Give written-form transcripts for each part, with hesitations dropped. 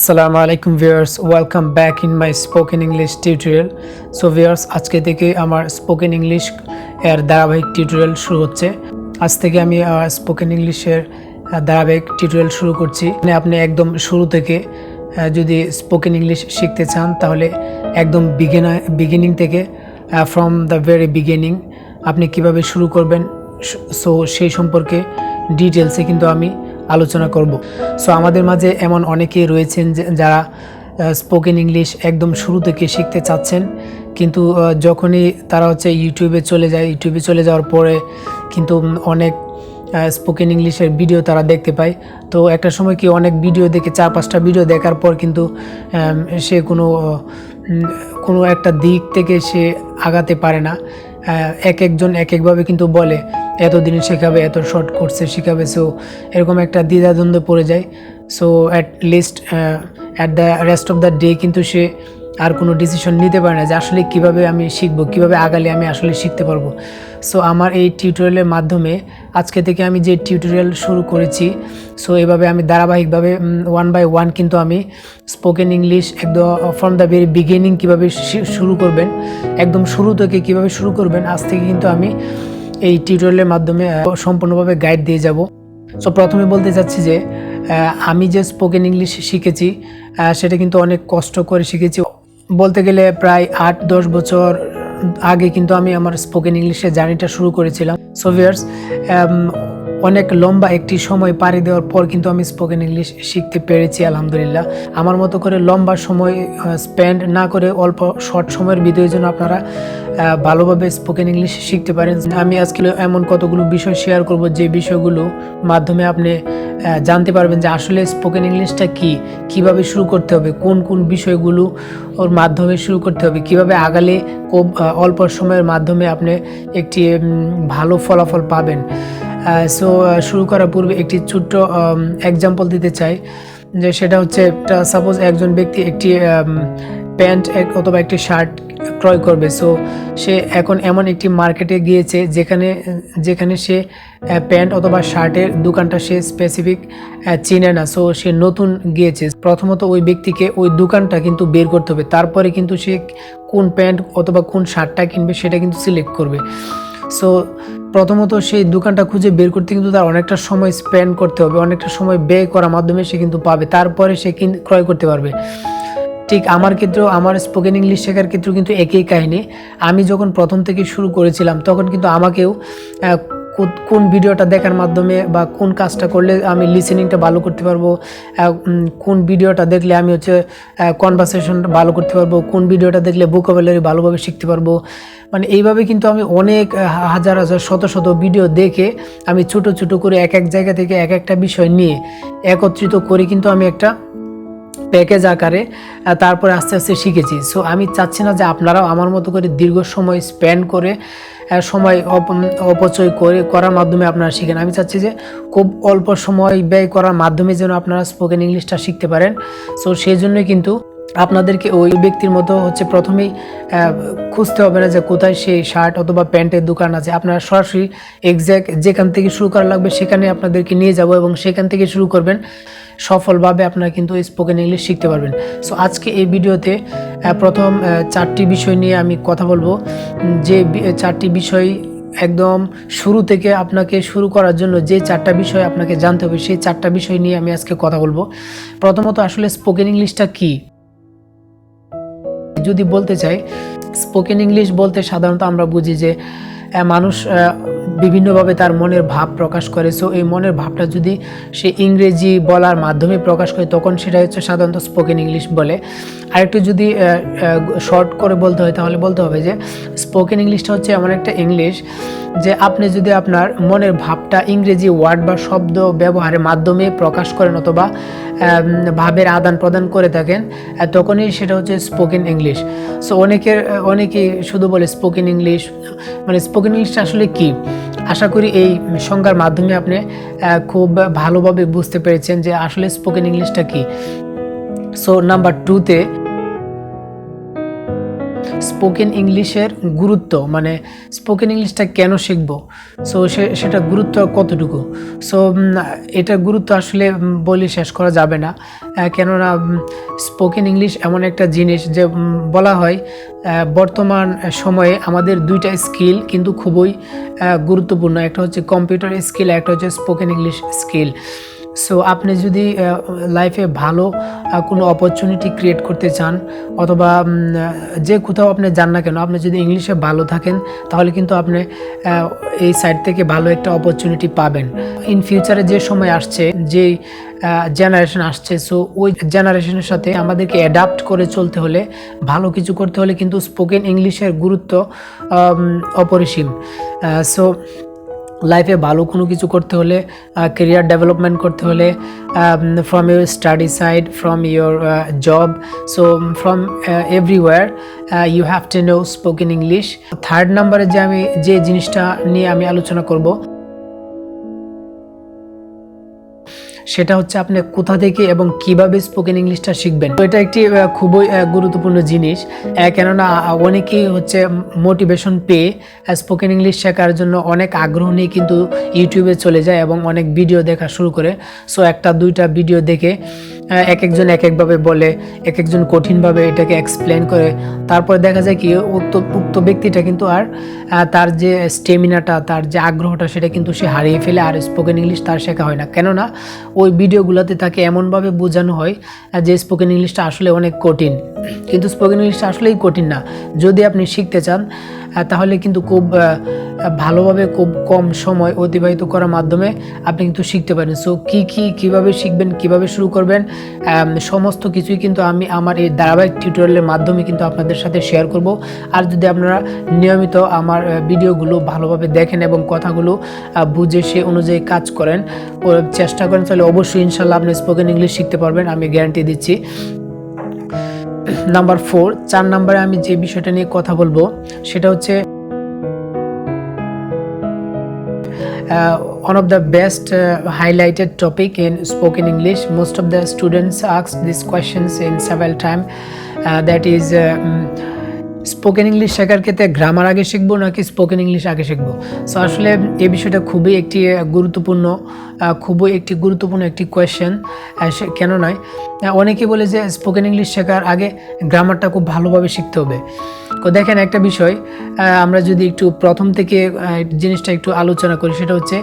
Assalamualaikum viewers, welcome back in my spoken English tutorial. So viewers, আজকে থেকে আমার spoken English এর ধারাবাহিক টিউটোরিয়াল শুরু হচ্ছে। আজ থেকে আমি স্পোকেন ইংলিশের ধারাবাহিক টিউটোরিয়াল শুরু করছি। আপনি একদম শুরু থেকে যদি স্পোকেন ইংলিশ শিখতে চান তাহলে একদম বিগিনিং থেকে ফ্রম দ্য ভেরি বিগিনিং আপনি কিভাবে শুরু করবেন, সো সেই সম্পর্কে ডিটেলসে কিন্তু আমি আলোচনা করব। সো আমাদের মাঝে এমন অনেকেই রয়েছেন যারা স্পোকেন ইংলিশ একদম শুরু থেকে শিখতে চাচ্ছেন, কিন্তু যখনই তারা ইউটিউবে চলে যাওয়ার পরে কিন্তু অনেক স্পোকেন ইংলিশের ভিডিও তারা দেখতে পায়। তো একটা সময় কি অনেক ভিডিও দেখে 4-5টা ভিডিও দেখার পর কিন্তু সে কোনো একটা দিক থেকে সে আগাতে পারে না। একজন এক একভাবে কিন্তু বলে এতদিন শেখাবে, এত শর্ট কোর্সে শেখাবে, সো এরকম একটা দ্বিধাদ্বন্দ্বে পড়ে যায়। So at the rest of the day কিন্তু সে আর কোনো ডিসিশন নিতে পারে না যে আসলে কীভাবে আমি শিখবো, কীভাবে আগালে আমি আসলে শিখতে পারবো। সো আমার এই টিউটোরিয়ালের মাধ্যমে আজকে থেকে আমি যে টিউটোরিয়াল শুরু করেছি, সো এভাবে আমি ধারাবাহিকভাবে 1 by 1 কিন্তু আমি স্পোকেন ইংলিশ একদম ফ্রম দ্য ভেরি বিগিনিং কীভাবে শুরু করবেন, একদম শুরু থেকে কীভাবে শুরু করবেন, আজ থেকে কিন্তু আমি এই টিউটোরিয়ালের মাধ্যমে সম্পূর্ণভাবে গাইড দিয়ে যাব। সো প্রথমে বলতে চাচ্ছি যে আমি যে স্পোকেন ইংলিশ শিখেছি সেটা কিন্তু অনেক কষ্ট করে শিখেছি। বলতে গেলে প্রায় 8-10 বছর আগে কিন্তু আমি আমার স্পোকেন ইংলিশের জার্নিটা শুরু করেছিলাম। সো ভিউয়ার্স, অনেক লম্বা একটি সময় পাড়ি দেওয়ার পর কিন্তু আমি স্পোকেন ইংলিশ শিখতে পেরেছি আলহামদুলিল্লাহ। আমার মতো করে লম্বা সময় স্পেন্ড না করে অল্প শর্ট সময়ের ভিতরে যেন আপনারা ভালোভাবে স্পোকেন ইংলিশ শিখতে পারেন। আমি আজকে এমন কতগুলো বিষয় শেয়ার করব যে বিষয়গুলো মাধ্যমে আপনি জানতে পারবেন যে আসলে স্পোকেন ইংলিশটা কিভাবে শুরু করতে হবে, কোন কোন বিষয়গুলো ওর মাধ্যমে শুরু করতে হবে, কিভাবে আগালে খুব অল্প সময়ের মাধ্যমে আপনি একটি ভালো ফলাফল পাবেন। সো শুরু করার পূর্বে একটি ছোট্ট এক্সাম্পল দিতে চাই, যে সেটা হচ্ছে সাপোজ একজন ব্যক্তি একটি প্যান্ট অথবা একটি শার্ট ক্রয় করবে। সো সে এখন এমন একটি মার্কেটে গিয়েছে যেখানে সে প্যান্ট অথবা শার্টের দোকানটা সে স্পেসিফিক চিনে না। সো সে নতুন গিয়েছে, প্রথমত ওই ব্যক্তিকে ওই দোকানটা কিন্তু বের করতে হবে, তারপরে কিন্তু সে কোন প্যান্ট অথবা কোন শার্টটা কিনবে সেটা কিন্তু সিলেক্ট করবে। সো প্রথমত সেই দোকানটা খুঁজে বের করতে কিন্তু তার অনেকটা সময় স্পেন্ড করতে হবে, অনেকটা সময় ব্যয় করার মাধ্যমে সে কিন্তু পাবে, তারপরে সে ক্রয় করতে পারবে। ঠিক আমার ক্ষেত্রেও, আমার স্পোকেন ইংলিশ শেখার ক্ষেত্রেও কিন্তু একই কাহিনী। আমি যখন প্রথম থেকে শুরু করেছিলাম তখন কিন্তু আমাকেও কোন ভিডিওটা দেখার মাধ্যমে বা কোন কাজটা করলে আমি লিসেনিংটা ভালো করতে পারবো, কোন ভিডিওটা দেখলে আমি কনভারসেশনটা ভালো করতে পারবো, কোন ভিডিওটা দেখলে ভোকাবুলারি ভালোভাবে শিখতে পারবো, মানে এইভাবে কিন্তু আমি অনেক হাজার শত ভিডিও দেখে আমি ছোট করে এক জায়গা থেকে এক একটা বিষয় নিয়ে একত্রিত করে কিন্তু আমি একটা প্যাকেজ আকারে তারপরে আস্তে আস্তে শিখেছি। সো আমি চাচ্ছি না যে আপনারাও আমার মতো করে দীর্ঘ সময় স্পেন্ড করে সময় অপচয় করার মাধ্যমে আপনারা শিখেন। আমি চাচ্ছি যে খুব অল্প সময় ব্যয় করার মাধ্যমে যেন আপনারা স্পোকেন ইংলিশটা শিখতে পারেন। সো সেই জন্যই কিন্তু আপনাদেরকে ওই ব্যক্তির মতো প্রথমেই খুঁজতে হবে না যে কোথায় সেই শার্ট অথবা প্যান্টের দোকান আছে। আপনারা সরাসরি এক্স্যাক্ট যেখান থেকে শুরু করা লাগবে সেখানে আপনাদেরকে নিয়ে যাব এবং সেখান থেকে শুরু করবেন, সফলভাবে আপনারা কিন্তু স্পোকেন ইংলিশ শিখতে পারবেন। সো আজকে এই ভিডিওতে প্রথম 4টি বিষয় নিয়ে আমি কথা বলবো, যে 4টি বিষয় একদম শুরু থেকে আপনাকে শুরু করার জন্য যে 4টা বিষয় আপনাকে জানতে হবে, সেই 4টা বিষয় নিয়ে আমি আজকে কথা বলবো। প্রথমত আসলে স্পোকেন ইংলিশটা কি যদি বলতে চাই, স্পোকেন ইংলিশ বলতে সাধারণত আমরা বুঝি যে মানুষ বিভিন্নভাবে তার মনের ভাব প্রকাশ করে। সো এই মনের ভাবটা যদি সে ইংরেজি বলার মাধ্যমে প্রকাশ করে তখন সেটা সাধারণত স্পোকেন ইংলিশ বলে। আরেকটু যদি শর্ট করে বলতে হয় তাহলে বলতে হবে যে স্পোকেন ইংলিশটা হচ্ছে এমন একটা ইংলিশ যে আপনি যদি আপনার মনের ভাবটা ইংরেজি ওয়ার্ড বা শব্দ ব্যবহারের মাধ্যমে প্রকাশ করেন অথবা ভাবের আদান প্রদান করে থাকেন, তখনই সেটা হচ্ছে স্পোকেন ইংলিশ। সো অনেকেই শুধু বলে স্পোকেন ইংলিশ, মানে স্পোকেন ইংলিশটা আসলে কি। আশা করি এই সংজ্ঞার মাধ্যমে আপনি খুব ভালোভাবে বুঝতে পেরেছেন যে আসলে স্পোকেন ইংলিশটা কি। সো নাম্বার 2তে স্পোকেন ইংলিশের গুরুত্ব, মানে স্পোকেন ইংলিশটা কেন শিখব, সো সেটা গুরুত্ব কতটুকু। সো এটার গুরুত্ব আসলে বলে শেষ করা যাবে না, কেননা স্পোকেন ইংলিশ এমন একটা জিনিস যে বলা হয় বর্তমান সময়ে আমাদের দুইটা স্কিল কিন্তু খুবই গুরুত্বপূর্ণ। একটা হচ্ছে কম্পিউটার স্কিল, একটা হচ্ছে স্পোকেন ইংলিশ স্কিল। সো আপনি যদি লাইফে ভালো কোনো অপরচুনিটি ক্রিয়েট করতে চান, অথবা যে কোথাও আপনি যান না কেন, আপনি যদি ইংলিশে ভালো থাকেন তাহলে কিন্তু আপনি এই সাইড থেকে ভালো একটা অপরচুনিটি পাবেন। ইন ফিউচারে যে সময় আসছে, যে জেনারেশন আসছে, সো ওই জেনারেশনের সাথে আমাদেরকে অ্যাডাপ্ট করে চলতে হলে, ভালো কিছু করতে হলে কিন্তু স্পোকেন ইংলিশের গুরুত্ব অপরিসীম। সো লাইফে ভালো কোনো কিছু করতে হলে, কেরিয়ার ডেভেলপমেন্ট করতে হলে, from your study side, from your job, so from everywhere you have to know spoken English. থার্ড নাম্বারে যে জিনিসটা নিয়ে আমি আলোচনা করব সেটা হচ্ছে আপনি কোথা থেকে এবং কিভাবে স্পোকেন ইংলিশটা শিখবেন। তো এটা একটি খুবই গুরুত্বপূর্ণ জিনিস, কেননা অনেকেই হচ্ছে মোটিভেশন পেয়ে স্পোকেন ইংলিশ শেখার জন্য অনেক আগ্রহ নিয়ে কিন্তু ইউটিউবে চলে যায় এবং অনেক ভিডিও দেখা শুরু করে। সো একটা দুইটা ভিডিও দেখে এক একজন এক একভাবে বলে, এক একজন কঠিনভাবে এটাকে এক্সপ্লেন করে, তারপরে দেখা যায় কি উক্ত ব্যক্তিটা কিন্তু আর তার যে স্টেমিনাটা, তার যে আগ্রহটা, সেটা কিন্তু সে হারিয়ে ফেলে, আর স্পোকেন ইংলিশ তার শেখা হয় না। কেননা ওই ভিডিওগুলোতে তাকে এমনভাবে বোঝানো হয় যে স্পোকেন ইংলিশটা আসলে অনেক কঠিন, কিন্তু স্পোকেন ইংলিশটা আসলেই কঠিন না। যদি আপনি শিখতে চান তাহলে কিন্তু খুব ভালোভাবে, খুব কম সময় অতিবাহিত করার মাধ্যমে আপনি কিন্তু শিখতে পারেন। সো কীভাবে শিখবেন, কিভাবে শুরু করবেন, সমস্ত কিছুই কিন্তু আমি আমার এই ধারাবাহিক টিউটোরিয়ালের মাধ্যমে কিন্তু আপনাদের সাথে শেয়ার করব। আর যদি আপনারা নিয়মিত আমার ভিডিওগুলো ভালোভাবে দেখেন এবং কথাগুলো বুঝে সে অনুযায়ী কাজ করেন, চেষ্টা করেন, তাহলে অবশ্যই ইনশাল্লাহ আপনি স্পোকেন ইংলিশ শিখতে পারবেন, আমি গ্যারান্টি দিচ্ছি। নাম্বার 4 নাম্বারে আমি যে বিষয়টা নিয়ে কথা বলবো সেটা হচ্ছে one of the best highlighted topic in spoken English. Most of the students ask these questions in several times, that is spoken English শেখার ক্ষেত্রে গ্রামার আগে শিখবো নাকি স্পোকেন ইংলিশ আগে শিখবো। সো আসলে এই বিষয়টা খুবই একটি গুরুত্বপূর্ণ একটি কোয়েশ্চেন। কেন নয়, অনেকে বলে যে স্পোকেন ইংলিশ শেখার আগে গ্রামারটা খুব ভালোভাবে শিখতে হবে। তো দেখেন, একটা বিষয় আমরা যদি একটু প্রথম থেকে জিনিসটা একটু আলোচনা করি, সেটা হচ্ছে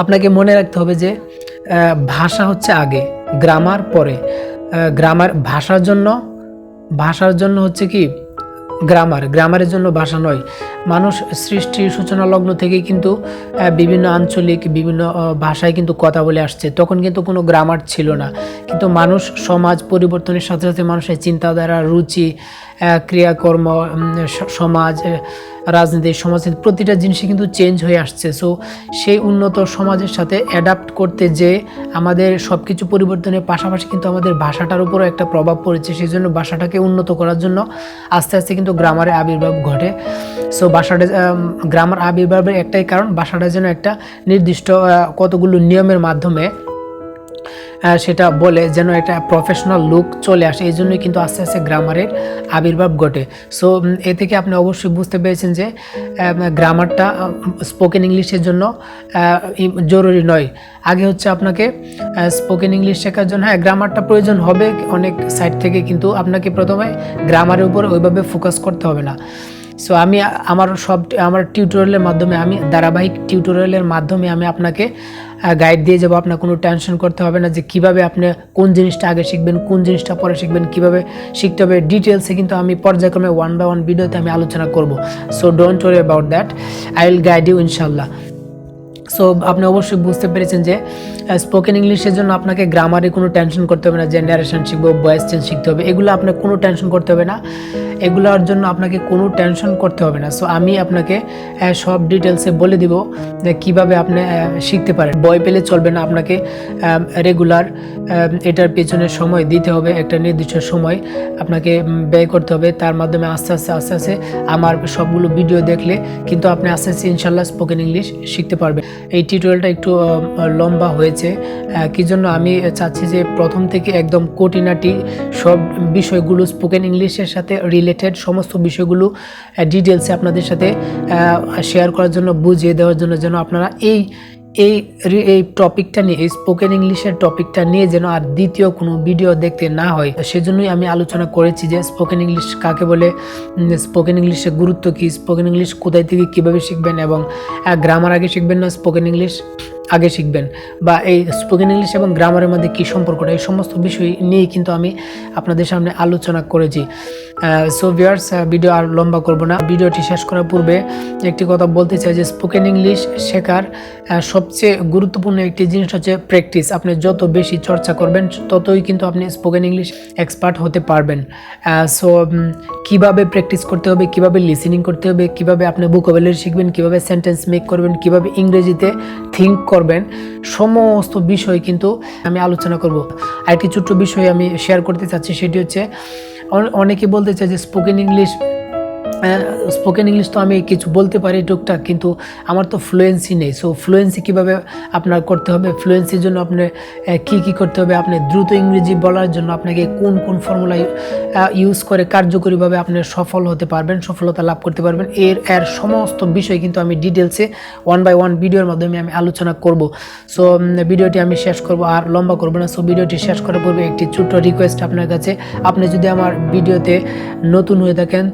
আপনাকে মনে রাখতে হবে যে ভাষা হচ্ছে আগে, গ্রামার পরে। গ্রামার ভাষার জন্য হচ্ছে কি গ্রামারের জন্য ভাষা নয়। মানুষ সৃষ্টির সূচনা লগ্ন থেকেই কিন্তু বিভিন্ন আঞ্চলিক বিভিন্ন ভাষায় কিন্তু কথা বলে আসছে, তখন কিন্তু কোনো গ্রামার ছিল না। কিন্তু মানুষ সমাজ পরিবর্তনের সাথে সাথে মানুষের চিন্তাধারা, রুচি, ক্রিয়াকর্ম, সমাজ, রাজনীতি, সমাজের প্রতিটা জিনিসই কিন্তু চেঞ্জ হয়ে আসছে। সো সেই উন্নত সমাজের সাথে অ্যাডাপ্ট করতে যে আমাদের সব কিছু পরিবর্তনের পাশাপাশি কিন্তু আমাদের ভাষাটার উপরও একটা প্রভাব পড়েছে। সেই জন্য ভাষাটাকে উন্নত করার জন্য আস্তে আস্তে কিন্তু গ্রামারের আবির্ভাব ঘটে। সো গ্রামার আবির্ভাবের একটাই কারণ, ভাষাটা যেন একটা নির্দিষ্ট কতগুলো নিয়মের মাধ্যমে সেটা বলে যেন একটা প্রফেশনাল লুক চলে আসে। এই জন্যই কিন্তু আস্তে আস্তে গ্রামারের আবির্ভাব ঘটে। সো এ থেকে আপনি অবশ্যই বুঝতে পেরেছেন যে গ্রামারটা স্পোকেন ইংলিশের জন্য জরুরি নয়। আগে হচ্ছে আপনাকে স্পোকেন ইংলিশ শেখার জন্য গ্রামারটা প্রয়োজন হবে অনেক সাইড থেকে, কিন্তু আপনাকে প্রথমে গ্রামারের উপর ওইভাবে ফোকাস করতে হবে না। সো আমি আমার টিউটোরিয়ালের মাধ্যমে, আমি ধারাবাহিক টিউটোরিয়ালের মাধ্যমে আমি আপনাকে গাইড দিয়ে যাবো। আপনার কোনো টেনশন করতে হবে না যে কিভাবে আপনি কোন জিনিসটা আগে শিখবেন, কোন জিনিসটা পরে শিখবেন, কিভাবে শিখতে হবে, ডিটেলসে কিন্তু আমি পর্যায়ক্রমে 1 by 1 ভিডিওতে আমি আলোচনা করব। So don't worry about that, I will guide you ইনশাল্লাহ। সো আপনি অবশ্যই বুঝতে পেরেছেন যে স্পোকেন ইংলিশের জন্য আপনাকে গ্রামারে কোনো টেনশন করতে হবে না, যে ন্যারেশন শিখবো, ভয়েস চেঞ্জ শিখতে হবে, এগুলো আপনার কোনো টেনশন করতে হবে না, এগুলোর জন্য আপনাকে কোনো টেনশন করতে হবে না। সো আমি আপনাকে সব ডিটেলসে বলে দিব যে কীভাবে আপনি শিখতে পারেন। ভয় পেলে চলবে না, আপনাকে রেগুলার এটার পেছনে সময় দিতে হবে, একটা নির্দিষ্ট সময় আপনাকে ব্যয় করতে হবে। তার মাধ্যমে আস্তে আস্তে আমার সবগুলো ভিডিও দেখলে কিন্তু আপনি আস্তে আস্তে ইনশাল্লাহ স্পোকেন ইংলিশ শিখতে পারবেন। এই টিউটোরিয়ালটা একটু লম্বা হয়েছে, হয়েছে, কি জন্য আমি চাচ্ছি যে প্রথম থেকে একদম কোটিনাটি সব বিষয়গুলো স্পোকেন ইংলিশের সাথে রিলেটেড সমস্ত বিষয়গুলো ডিটেলসে আপনাদের সাথে শেয়ার করার জন্য, বুঝিয়ে দেওয়ার জন্য, যেন আপনারা এই টপিকটা নিয়ে, এই স্পোকেন ইংলিশের টপিকটা নিয়ে যেন আর দ্বিতীয় কোনো ভিডিও দেখতে না হয়। সেজন্যই আমি আলোচনা করেছি যে স্পোকেন ইংলিশ কাকে বলে, স্পোকেন ইংলিশের গুরুত্ব কী, স্পোকেন ইংলিশ কোথায় থেকে কীভাবে শিখবেন, এবং গ্রামার আগে শিখবেন না স্পোকেন ইংলিশ আগে শিখবেন, বা এই স্পোকেন ইংলিশ এবং গ্রামারের মধ্যে কী সম্পর্কটা, এই সমস্ত বিষয় নিয়েই কিন্তু আমি আপনাদের সামনে আলোচনা করেছি। সো ভিউয়ার্স, ভিডিও আর লম্বা করব না। ভিডিওটি শেষ করার পূর্বে একটি কথা বলতে চাই যে স্পোকেন ইংলিশ শেখার সবচেয়ে গুরুত্বপূর্ণ একটি জিনিস হচ্ছে প্র্যাকটিস। আপনি যত বেশি চর্চা করবেন ততই কিন্তু আপনি স্পোকেন ইংলিশ এক্সপার্ট হতে পারবেন। সো কীভাবে প্র্যাকটিস করতে হবে, কীভাবে লিসেনিং করতে হবে, কীভাবে আপনি ভোকাবুলারি শিখবেন, কীভাবে সেন্টেন্স মেক করবেন, কীভাবে ইংরেজিতে থিঙ্ক করবেন, সমস্ত বিষয় কিন্তু আমি আলোচনা করব। আরেকটি ছোট্ট বিষয় আমি শেয়ার করতে চাচ্ছি, সেটি হচ্ছে অনেকে বলতে চায় যে স্পোকেন ইংলিশ তো আমি কিছু বলতে পারি টুকটাক, কিন্তু আমার তো ফ্লুয়েন্সি নেই। সো ফ্লুয়েন্সি কীভাবে আপনার করতে হবে, ফ্লুয়েন্সির জন্য আপনি কী করতে হবে, আপনি দ্রুত ইংরেজি বলার জন্য আপনাকে কোন কোন ফর্মুলা ইউজ করে কার্যকরীভাবে আপনি সফল হতে পারবেন, সফলতা লাভ করতে পারবেন, এর সমস্ত বিষয় কিন্তু আমি ডিটেলসে 1 by 1 ভিডিওর মাধ্যমে আমি আলোচনা করব। সো ভিডিওটি আমি শেষ করব, আর লম্বা করব না। সো ভিডিওটি শেষ করার পূর্বে একটি ছোট্ট রিকোয়েস্ট আপনার কাছে, আপনি যদি আমার ভিডিওতে নতুন হয়ে থাকেন,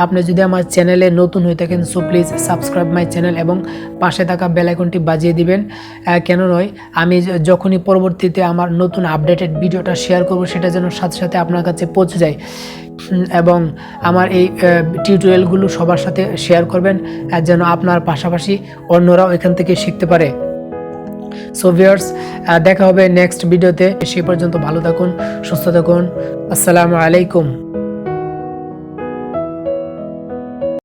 আপনি যদি আমার চ্যানেলে নতুন হয়ে থাকেন, so please subscribe my channel এবং পাশে থাকা বেল আইকনটি বাজিয়ে দিবেন। কেন নয়, আমি যখনই পরবর্তীতে আমার নতুন আপডেটেড ভিডিওটা শেয়ার করব, সেটা যেন সাথে সাথে আপনার কাছে পৌঁছে যায়। এবং আমার এই টিউটোরিয়ালগুলো সবার সাথে শেয়ার করবেন, যেন আপনার পাশাপাশি অন্যরাও এখান থেকে শিখতে পারে। সো ভিউয়ার্স, দেখা হবে নেক্সট ভিডিওতে। সেই পর্যন্ত ভালো থাকুন, সুস্থ থাকুন। আসসালামু আলাইকুম।